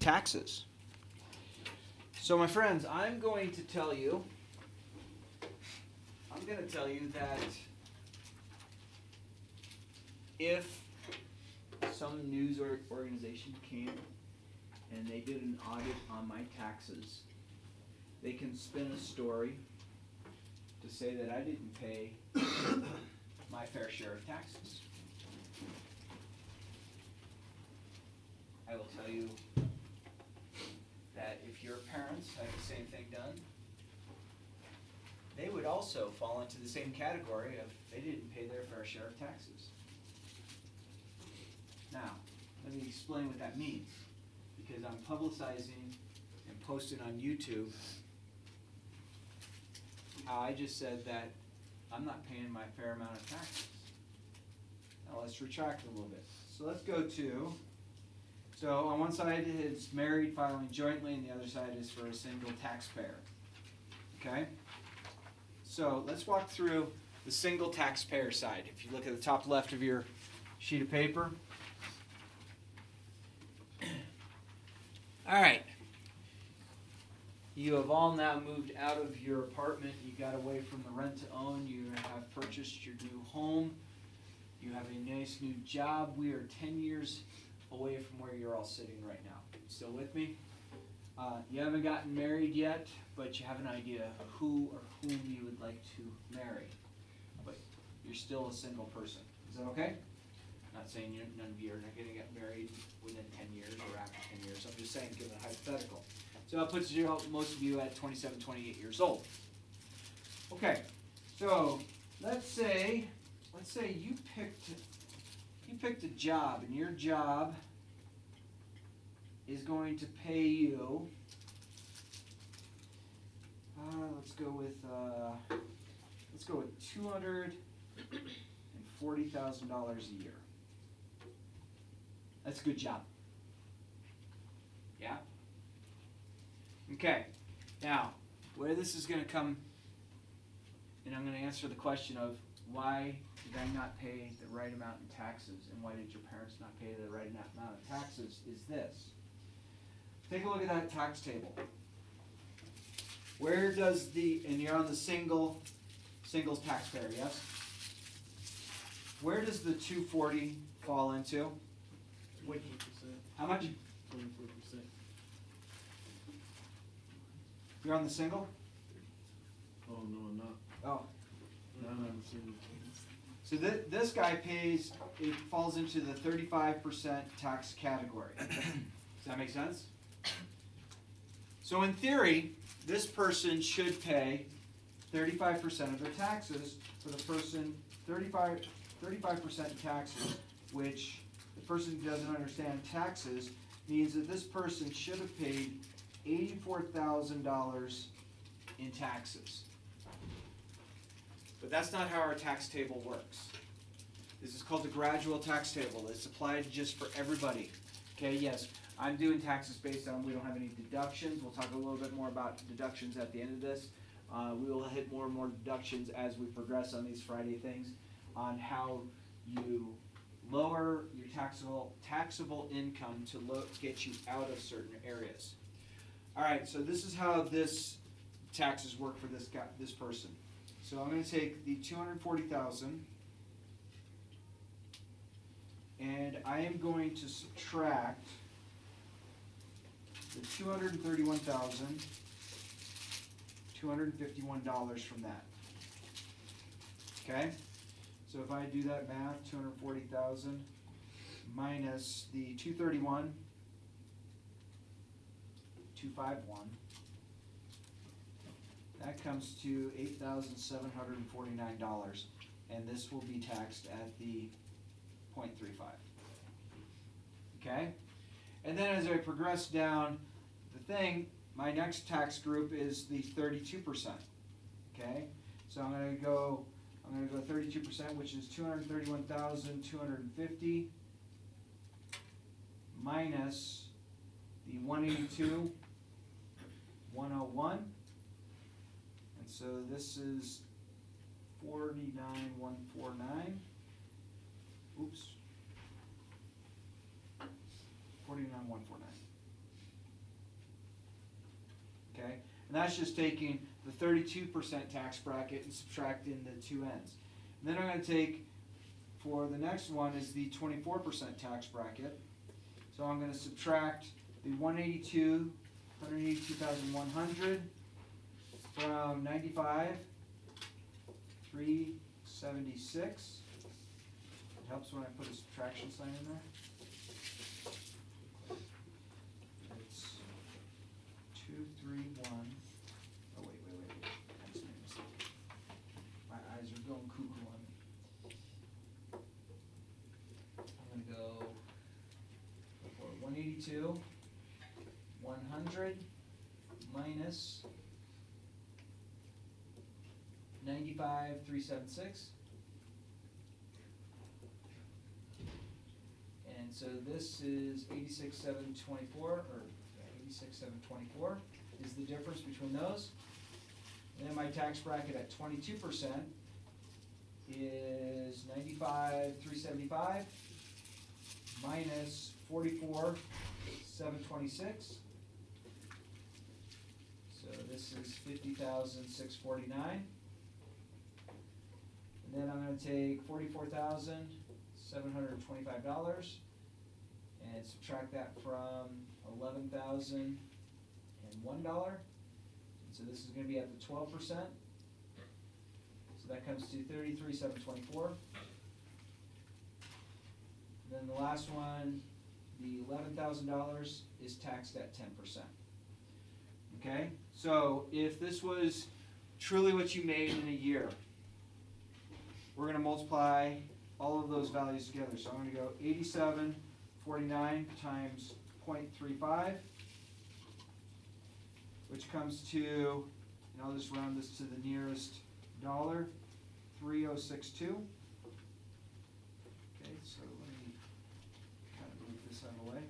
taxes. So my friends, I'm going to tell you that if some news organization came and they did an audit on my taxes, they can spin a story to say that I didn't pay my fair share of taxes. I will tell you that if your parents had the same thing done, they would also fall into the same category of they didn't pay their fair share of taxes. Now, let me explain what that means, because I'm publicizing and posting on YouTube how I just said that I'm not paying my fair amount of taxes. Now let's retract a little bit. So let's go to, so on one side it's married filing jointly, and the other side is for a single taxpayer. Okay? So let's walk through the single taxpayer side. If you look at the top left of your sheet of paper. All right. You have all now moved out of your apartment. You got away from the rent to own. You have purchased your new home. You have a nice new job. We are 10 years away from where you're all sitting right now. Still with me? You haven't gotten married yet, but you have an idea who or whom you would like to marry. But you're still a single person. Is that okay? Not saying none of you are not going to get married within 10 years or after 10 years. I'm just saying, give a hypothetical. So that puts most of you at 27, 28 years old. Okay, so let's say you picked a job, and your job is going to pay you. Let's go with $240,000 a year. That's a good job. Yeah? Okay. Now, where this is going to come, and I'm going to answer the question of why did I not pay the right amount in taxes, and why did your parents not pay the right amount of taxes, is this. Take a look at that tax table. Where does and you're on the singles taxpayer, yes? Where does the 240 fall into? 24%. How much? 24%. You're on the single? Oh, no, I'm not. Oh. No, I'm not single. So this guy pays, it falls into the 35% tax category. Does that make sense? So in theory, this person should pay 35% of their taxes for the person, 35% taxes, which the person who doesn't understand taxes means that this person should have paid $84,000 in taxes. But that's not how our tax table works. This is called the gradual tax table. It's applied just for everybody. Okay, yes, I'm doing taxes based on we don't have any deductions. We'll talk a little bit more about deductions at the end of this. We will hit more and more deductions as we progress on these Friday things on how you lower your taxable income to get you out of certain areas. All right, so this is how this taxes work for this person. So I'm going to take the $240,000, and I am going to subtract the $231,251 from that. Okay? So if I do that math, 240,000 minus the 231,251, that comes to $8,749, and this will be taxed at the 0.35. Okay? And then as I progress down the thing, my next tax group is the 32%. Okay? So I'm going to go 32%, which is 231,250 minus the 182,101. And so this is 49,149. Oops. 49,149. okay? And that's just taking the 32% tax bracket and subtracting the two ends. And then I'm gonna take, for the next one is the 24% tax bracket. So I'm gonna subtract the 182,100 from 95,376. It helps when I put a subtraction sign in there. It's 231. Oh wait. I just made a mistake. My eyes are going cuckoo on me. I'm gonna go for 182, 100 minus 95,376. And so this is 86,724, or 86,724 is the difference between those. And then my tax bracket at 22% is 95,375 minus 44,726. So this is 50,649. And then I'm going to take $44,725 and subtract that from $11,001. So this is going to be at the 12%. So that comes to $33,724. And then the last one, the $11,000 is taxed at 10%. Okay? So if this was truly what you made in a year, we're going to multiply all of those values together. So I'm going to go 8749 times 0.35, which comes to, and I'll just round this to the nearest dollar, 3062. Okay, so let me kind of move this out of the way.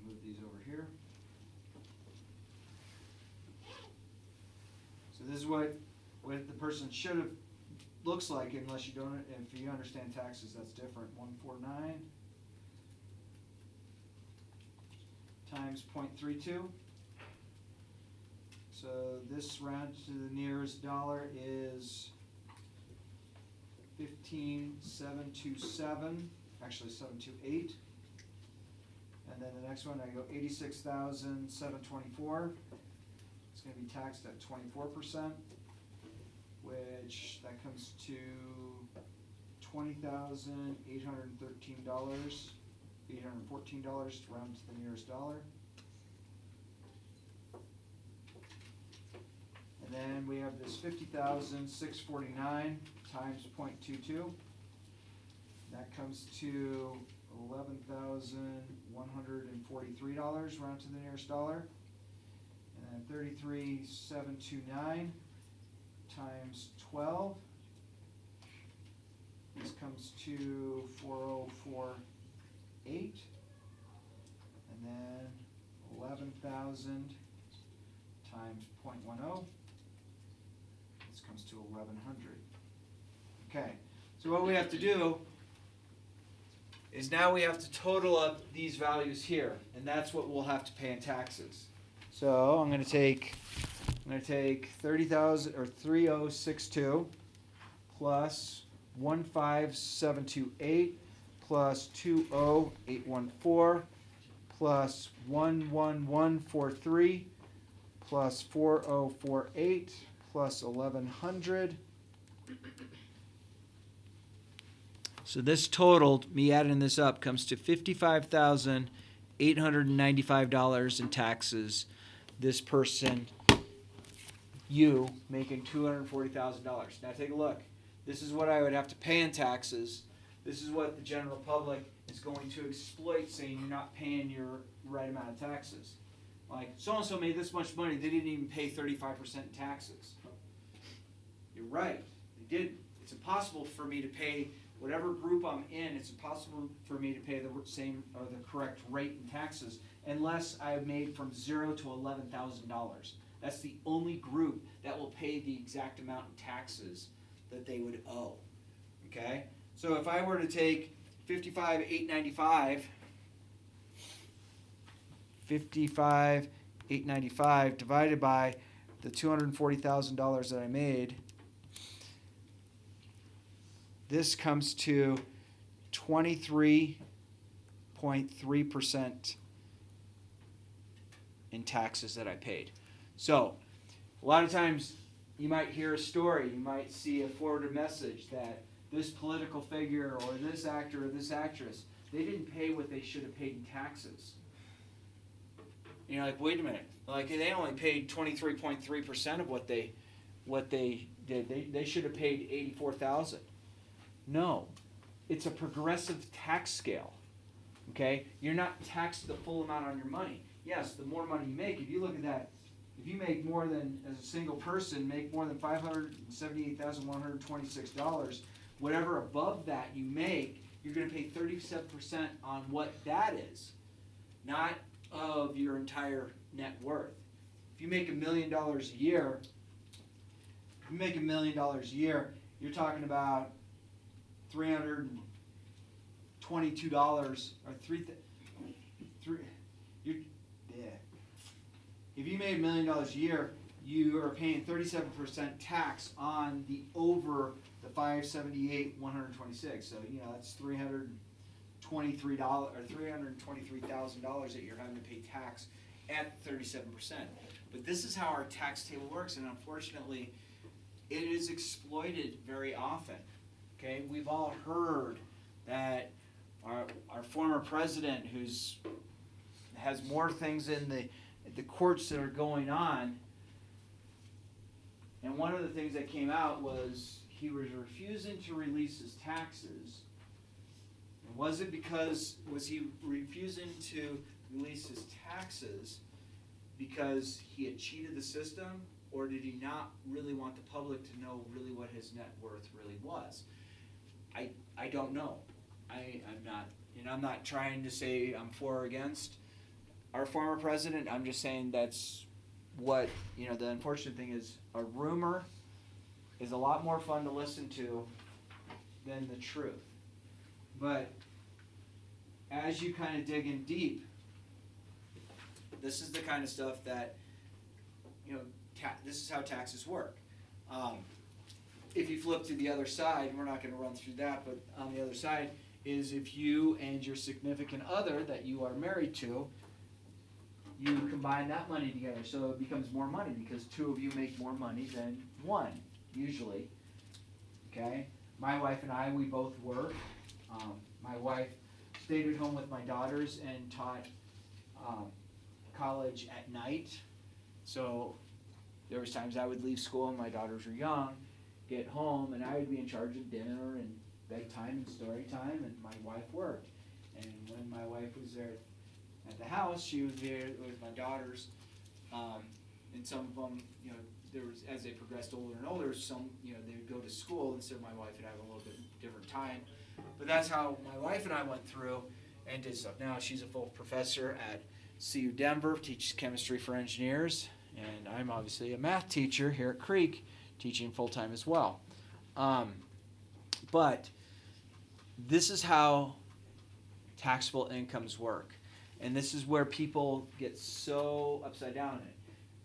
Move these over here. So this is what the person should have looks like, unless you don't, if you understand taxes, that's different. 149 times 0.32. So this round to the nearest dollar is 15,727, actually 728. And then the next one, I go 86,724. It's going to be taxed at 24%, which that comes to $20,813, $814 to round to the nearest dollar. And then we have this 50,649 times 0.22. That comes to $11,143, round to the nearest dollar. And then 33,729 times 12. This comes to 4,048. And then 11,000 times 0.10. This comes to 1,100. Okay, so what we have to do is now we have to total up these values here, and that's what we'll have to pay in taxes. So I'm going to take 30,000 or 3062 plus 15,728 plus 20814 plus 11143 plus 4048 plus 1100. So this totaled, me adding this up, comes to $55,895 in taxes. This person, you, making $240,000. Now take a look. This is what I would have to pay in taxes. This is what the general public is going to exploit, saying you're not paying your right amount of taxes. Like, so-and-so made this much money, they didn't even pay 35% in taxes. You're right, they didn't. It's impossible for me to pay whatever group I'm in, it's impossible for me to pay the same or the correct rate in taxes unless I made from $0 to $11,000. That's the only group that will pay the exact amount in taxes that they would owe. Okay? So if I were to take 55,895 divided by the $240,000 that I made, this comes to 23.3% in taxes that I paid. So, a lot of times you might hear a story, you might see a forwarded message that this political figure or this actor or this actress, they didn't pay what they should have paid in taxes. And you're like, wait a minute, like they only paid 23.3% of what they did. They should have paid $84,000. No, it's a progressive tax scale. Okay, you're not taxed the full amount on your money. Yes, the more money you make, if you look at that, if you make more than, as a single person, make more than $578,126, whatever above that you make, you're going to pay 37% on what that is, not of your entire net worth. If you make $1 million a year, you're talking about $322 or if you made $1 million a year, you are paying 37% tax on the over the $578,126. So that's $323 or $323,000 that you're having to pay tax at 37%. But this is how our tax table works, and unfortunately, it is exploited very often. Okay, we've all heard that our former president, has more things in the courts that are going on, and one of the things that came out was he was refusing to release his taxes. And was he refusing to release his taxes because he had cheated the system, or did he not really want the public to know really what his net worth really was? I don't know. I'm not trying to say I'm for or against our former president. I'm just saying that's what, the unfortunate thing is, a rumor is a lot more fun to listen to than the truth. But as you kind of dig in deep, this is the kind of stuff that, this is how taxes work. If you flip to the other side, we're not going to run through that, but on the other side is if you and your significant other that you are married to, you combine that money together, so it becomes more money because two of you make more money than one, usually. Okay? My wife and I, we both work. My wife stayed at home with my daughters and taught college at night. So there was times I would leave school and my daughters were young, get home, and I would be in charge of dinner and bedtime and story time, and my wife worked. And when my wife was there at the house, she was there with my daughters, and some of them, there was, as they progressed older and older, some, they would go to school, and so my wife would have a little bit different time. But that's how my wife and I went through and did stuff. Now she's a full professor at CU Denver, teaches chemistry for engineers, and I'm obviously a math teacher here at Creek, teaching full-time as well. But this is how taxable incomes work. And this is where people get so upside down in it.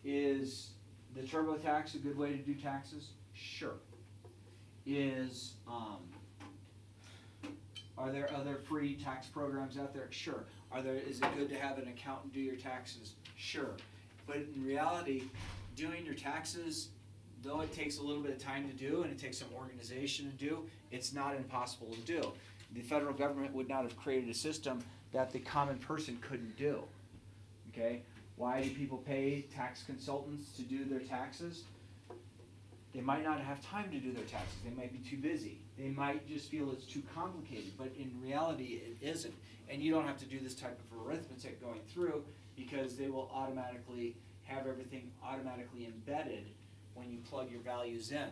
Is the TurboTax a good way to do taxes? Sure. Are there other free tax programs out there? Sure. Is it good to have an accountant do your taxes? Sure. But in reality, doing your taxes, though it takes a little bit of time to do and it takes some organization to do, it's not impossible to do. The federal government would not have created a system that the common person couldn't do. Okay? Why do people pay tax consultants to do their taxes? They might not have time to do their taxes. They might be too busy. They might just feel it's too complicated, but in reality it isn't. And you don't have to do this type of arithmetic going through because they will automatically have everything automatically embedded when you plug your values in.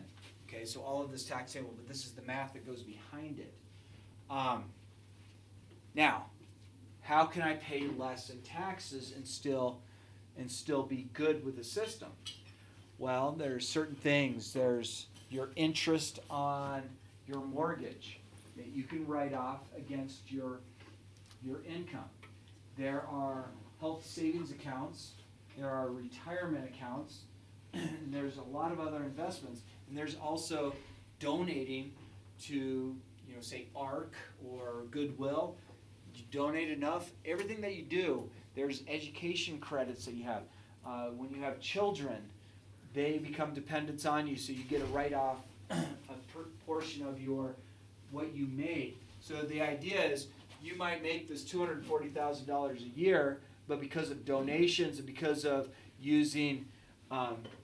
Okay, so all of this tax table, but this is the math that goes behind it. Now, how can I pay less in taxes and still be good with the system? Well, there's certain things. There's your interest on your mortgage that you can write off against your income. There are health savings accounts, there are retirement accounts, and there's a lot of other investments. And there's also donating to, say ARC or Goodwill. You donate enough, everything that you do, there's education credits that you have. When you have children, they become dependents on you, so you get a write-off a portion of what you made. So the idea is you might make this $240,000 a year, but because of donations and because of using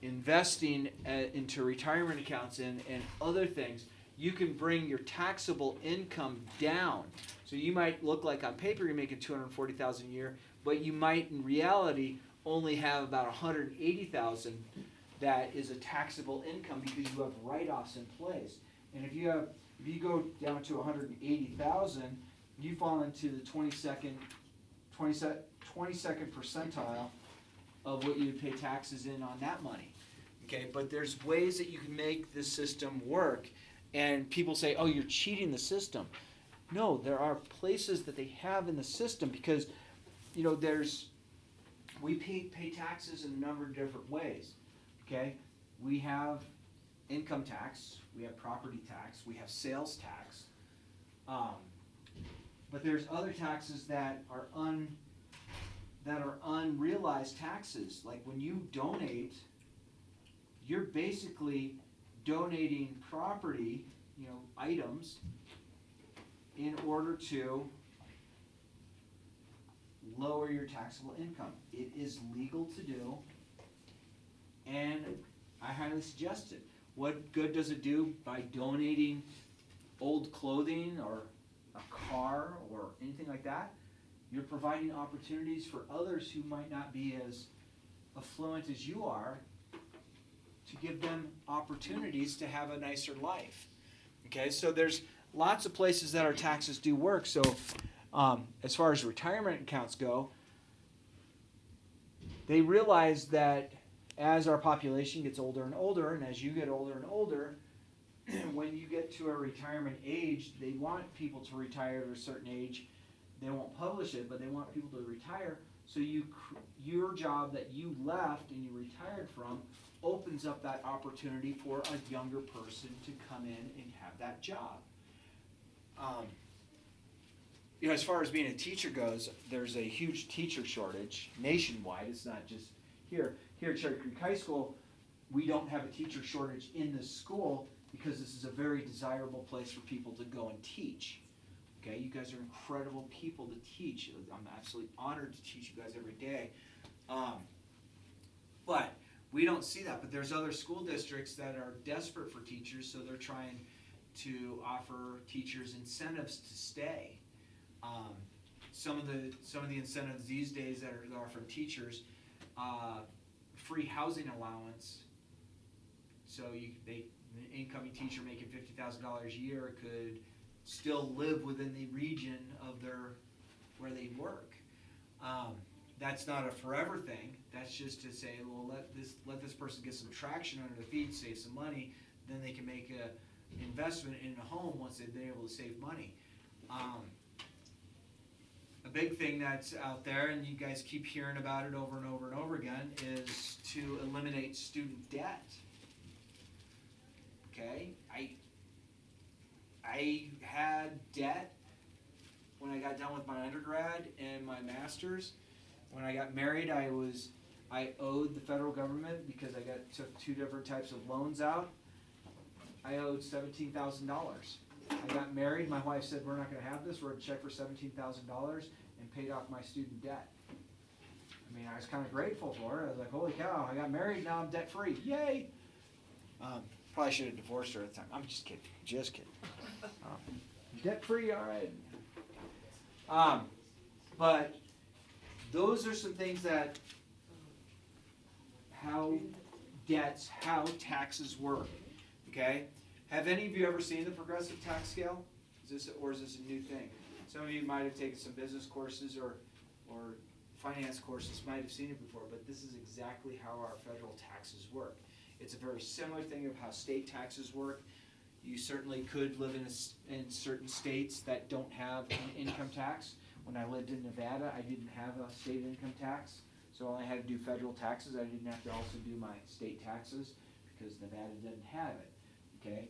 investing into retirement accounts and other things, you can bring your taxable income down. So you might look like on paper you're making $240,000 a year, but you might in reality only have about $180,000 that is a taxable income because you have write-offs in place. And if you go down to $180,000, you fall into the 22nd percentile of what you would pay taxes in on that money. Okay, but there's ways that you can make this system work. And people say, oh, you're cheating the system. No, there are places that they have in the system because, we pay taxes in a number of different ways. Okay, we have income tax, we have property tax, we have sales tax, but there's other taxes that are unrealized taxes. Like when you donate, you're basically donating property, items, in order to lower your taxable income. It is legal to do, and I highly suggest it. What good does it do by donating old clothing or a car or anything like that? You're providing opportunities for others who might not be as affluent as you are to give them opportunities to have a nicer life. Okay, so there's lots of places that our taxes do work. So as far as retirement accounts go, they realize that as our population gets older and older, and as you get older and older, when you get to a retirement age, they want people to retire at a certain age. They won't publish it, but they want people to retire. So your job that you left and you retired from opens up that opportunity for a younger person to come in and have that job. As far as being a teacher goes, there's a huge teacher shortage nationwide. It's not just here. Here at Cherry Creek High School, we don't have a teacher shortage in this school because this is a very desirable place for people to go and teach. Okay, you guys are incredible people to teach. I'm absolutely honored to teach you guys every day. But we don't see that. But there's other school districts that are desperate for teachers, so they're trying to offer teachers incentives to stay. Some of the incentives these days that are offering teachers, free housing allowance. So an incoming teacher making $50,000 a year could still live within the region of where they work. That's not a forever thing. That's just to say, well, let this person get some traction under their feet, save some money, then they can make an investment in a home once they've been able to save money. A big thing that's out there, and you guys keep hearing about it over and over and over again, is to eliminate student debt. Okay, I had debt when I got done with my undergrad and my master's. When I got married, I owed the federal government because I took two different types of loans out. I owed $17,000. I got married. My wife said, "We're not going to have this. We're going to check for $17,000," and paid off my student debt. I mean, I was kind of grateful for it. I was like, "Holy cow! I got married. Now I'm debt free. Yay!" Probably should have divorced her at the time. I'm just kidding. Just kidding. Debt free, all right. But those are some things that how taxes work. Okay. Have any of you ever seen the progressive tax scale? Is this a new thing? Some of you might have taken some business courses or finance courses, might have seen it before, but this is exactly how our federal taxes work. It's a very similar thing of how state taxes work. You certainly could live in certain states that don't have an income tax. When I lived in Nevada, I didn't have a state income tax, so I only had to do federal taxes. I didn't have to also do my state taxes because Nevada didn't have it, okay?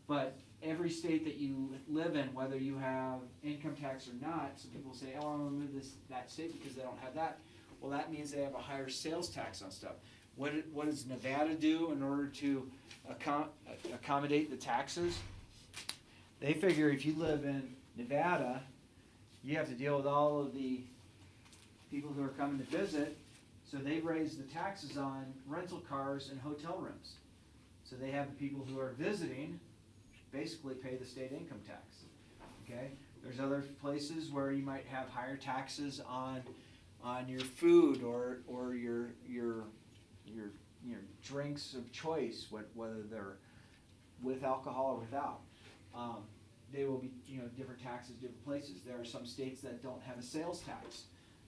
But every state that you live in, whether you have income tax or not, some people say, oh, I'm gonna move that state because they don't have that. Well, that means they have a higher sales tax on stuff. What does Nevada do in order to accommodate the taxes? They figure if you live in Nevada, you have to deal with all of the people who are coming to visit, so they raise the taxes on rental cars and hotel rooms. So they have the people who are visiting basically pay the state income tax, okay? There's other places where you might have higher taxes on your food or your drinks of choice, whether they're with alcohol or without. They will be, different taxes, different places. There are some states that don't have a sales tax.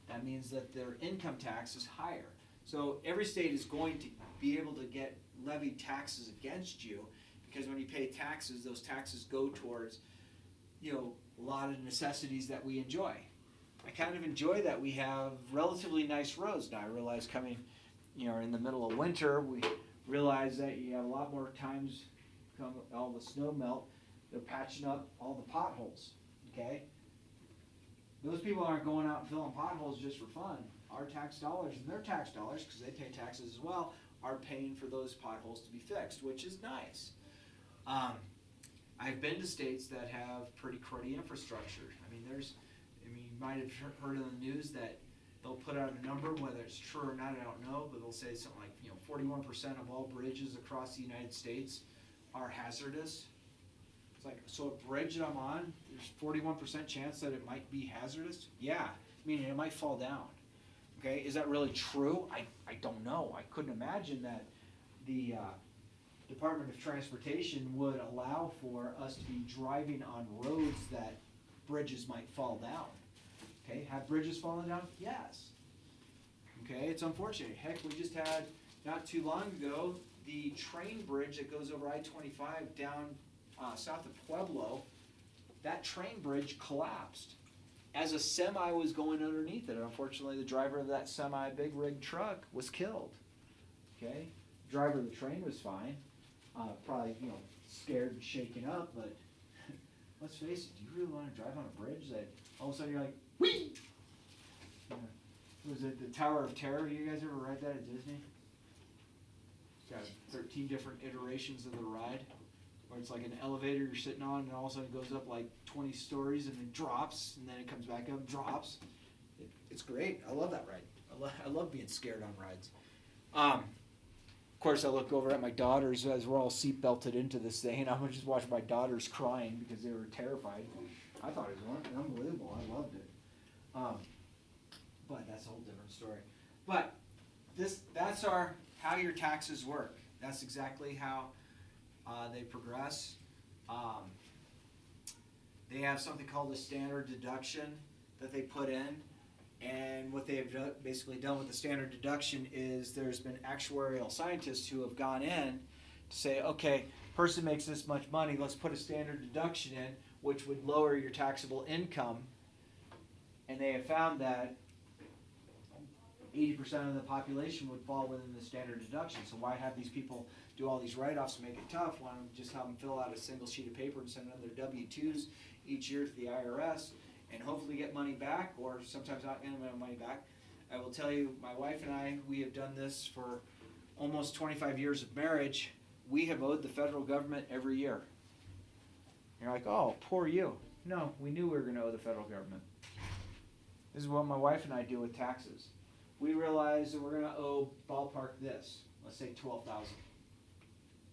That means that their income tax is higher. So every state is going to be able to get levied taxes against you, because when you pay taxes, those taxes go towards, a lot of necessities that we enjoy. I kind of enjoy that we have relatively nice roads. Now I realize coming, in the middle of winter, we realize that you have a lot more times come all the snow melt, they're patching up all the potholes, okay? Those people aren't going out and filling potholes just for fun. Our tax dollars and their tax dollars, because they pay taxes as well, are paying for those potholes to be fixed, which is nice. I've been to states that have pretty cruddy infrastructure. You might have heard on the news that they'll put out a number, whether it's true or not, I don't know, but they'll say something like, 41% of all bridges across the United States are hazardous. It's like, so a bridge that I'm on, there's 41% chance that it might be hazardous? Yeah, meaning it might fall down. Okay, is that really true? I don't know. I couldn't imagine that the Department of Transportation would allow for us to be driving on roads that bridges might fall down. Okay, have bridges fallen down? Yes. Okay, it's unfortunate. Heck, we just had, not too long ago, the train bridge that goes over I-25 down south of Pueblo. That train bridge collapsed as a semi was going underneath it. Unfortunately, the driver of that semi big rig truck was killed. Okay, the driver of the train was fine. Probably, scared and shaken up, but let's face it, do you really want to drive on a bridge that all of a sudden you're like, whee! Was it the Tower of Terror? You guys ever ride that at Disney? It's got 13 different iterations of the ride, where it's like an elevator you're sitting on, and all of a sudden it goes up like 20 stories and then drops, and then it comes back up and drops. It's great. I love that ride. I love being scared on rides. Of course, I look over at my daughters as we're all seat belted into this thing, and I'm just watching my daughters crying because they were terrified. I thought it was unbelievable. I loved it. But that's a whole different story. But that's how your taxes work. That's exactly how they progress. They have something called a standard deduction that they put in. And what they have basically done with the standard deduction is there's been actuarial scientists who have gone in to say, okay, person makes this much money, let's put a standard deduction in, which would lower your taxable income. And they have found that 80% of the population would fall within the standard deduction. So why have these people do all these write-offs and make it tough? Why don't we just have them fill out a single sheet of paper and send them their W-2s each year to the IRS and hopefully get money back, or sometimes not getting money back. I will tell you, my wife and I, we have done this for almost 25 years of marriage. We have owed the federal government every year. You're like, oh, poor you. No, we knew we were going to owe the federal government. This is what my wife and I do with taxes. We realize that we're going to owe ballpark this, let's say $12,000.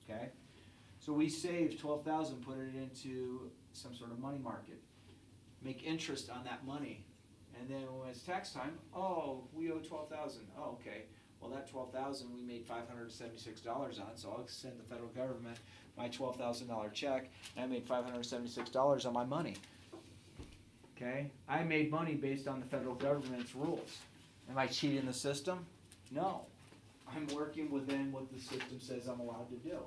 Okay? So we save $12,000, put it into some sort of money market, make interest on that money, and then when it's tax time, oh, we owe $12,000. Oh, okay. Well, that $12,000 we made $576 on, so I'll send the federal government my $12,000 check, and I made $576 on my money. Okay? I made money based on the federal government's rules. Am I cheating the system? No. I'm working within what the system says I'm allowed to do.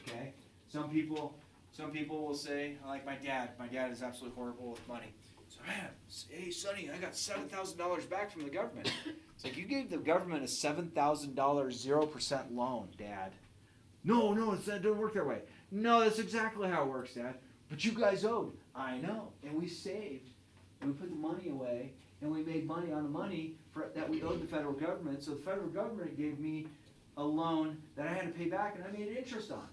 Okay? Some people Some people will say, like my dad is absolutely horrible with money. So, man, hey, Sonny, I got $7,000 back from the government. It's like, you gave the government a $7,000 0% loan, Dad. No, it doesn't work that way. No, that's exactly how it works, Dad. But you guys owed. I know. And we saved. And we put the money away. And we made money on the money that we owed the federal government. So the federal government gave me a loan that I had to pay back, and I made interest on.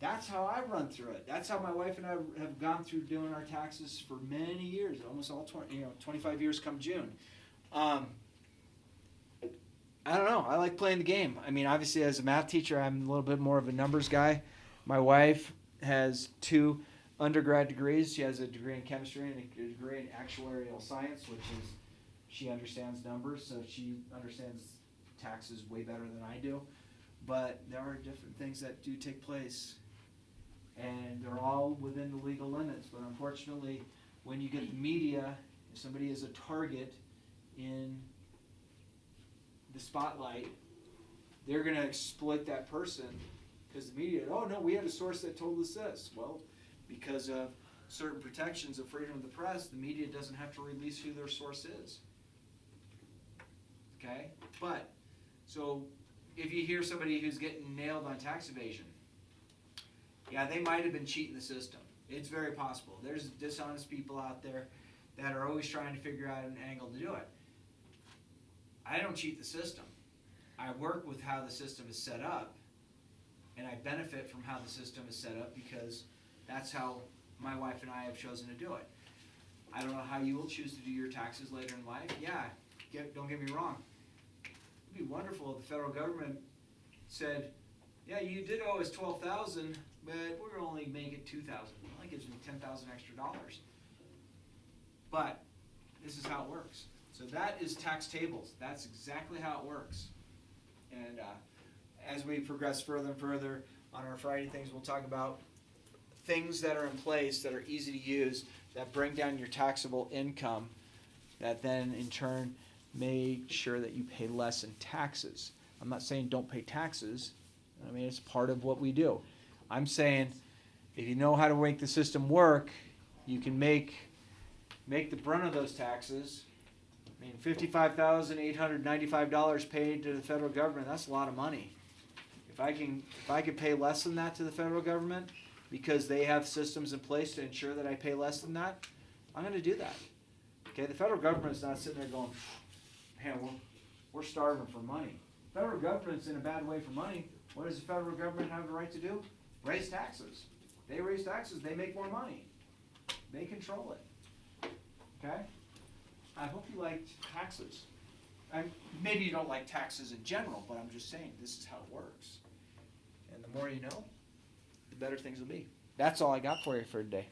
That's how I run through it. That's how my wife and I have gone through doing our taxes for many years, almost all 25 years come June. I don't know. I like playing the game. I mean, obviously, as a math teacher, I'm a little bit more of a numbers guy. My wife has 2 undergrad degrees. She has a degree in chemistry and a degree in actuarial science, which is she understands numbers, so she understands taxes way better than I do. But there are different things that do take place, and they're all within the legal limits. But unfortunately, when you get the media, if somebody is a target in the spotlight, they're going to exploit that person because the media, oh no, we had a source that told us this. Well, because of certain protections of freedom of the press, the media doesn't have to release who their source is. Okay? But, so if you hear somebody who's getting nailed on tax evasion, yeah, they might have been cheating the system. It's very possible. There's dishonest people out there that are always trying to figure out an angle to do it. I don't cheat the system. I work with how the system is set up, and I benefit from how the system is set up because that's how my wife and I have chosen to do it. I don't know how you will choose to do your taxes later in life. Yeah, don't get me wrong. It'd be wonderful if the federal government said, yeah, you did owe us $12,000, but we're only make it $2,000. Well, that gives me $10,000 extra dollars. But this is how it works. So that is tax tables. That's exactly how it works. And as we progress further and further on our Friday things, we'll talk about things that are in place that are easy to use that bring down your taxable income that then in turn make sure that you pay less in taxes. I'm not saying don't pay taxes. I mean, it's part of what we do. I'm saying if you know how to make the system work, you can make the brunt of those taxes. I mean, $55,895 paid to the federal government, that's a lot of money. If I could pay less than that to the federal government because they have systems in place to ensure that I pay less than that, I'm going to do that. Okay, the federal government's not sitting there going, man, we're starving for money. The federal government's in a bad way for money. What does the federal government have the right to do? Raise taxes. They raise taxes, they make more money. They control it. Okay? I hope you liked taxes. Maybe you don't like taxes in general, but I'm just saying this is how it works. And the more you know, the better things will be. That's all I got for you for today.